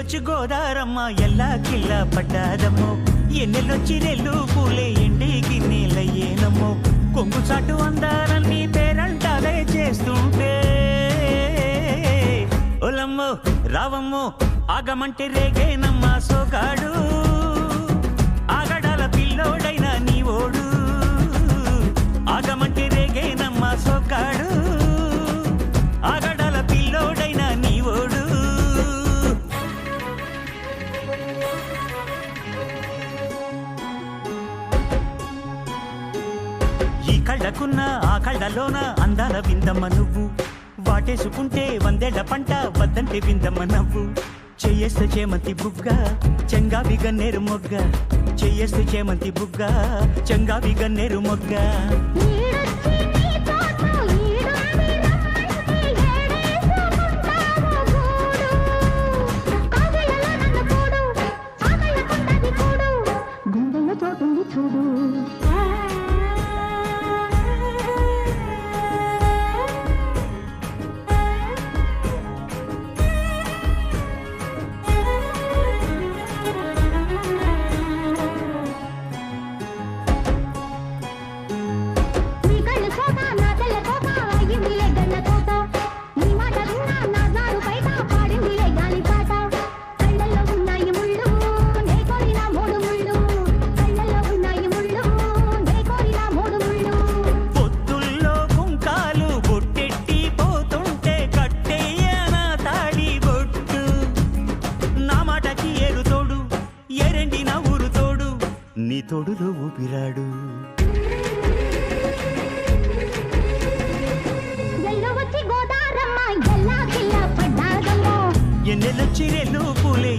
ఎన్నెలొచ్చి గోదారమ్మ ఎల్లా కిల్లా పడ్డాదమ్మో ఎన్నెలొచ్చి రెల్లు పూలే ఎండి గిన్నెలయ్యేనమ్మో కొంగు చాటు అందాలన్నీ పేరంటాలే చేస్తుంటే ఒలమ్మో రావమ్మో ఆగమంటే రేగేనమ్మా సోగాడు ఆగడాల పిల్లోడైనా నీ ఓడు ఆగమంటే రేగేనమ్మా సోగాడు ఆగడాల పిల్లోడైనా నీ ఓడు ఈ కళ్ళకున్న ఆ కళ్ళలోన అందాల విందమ్మ నువ్వు వాటేసుకుంటే వందేళ్ల పంట వద్దంటే విందమ్మ నవ్వు చెయ్యేస్తే చేమంతి బుగ్గ చెంగావి గన్నేరు మొగ్గ చెయ్యేస్తే చేమంతి బుగ్గ చెంగావి గన్నేరు మొగ్గ నీ తోడులో ఊపిరాడు ఎన్నెలొచ్చి రెల్లు పూలే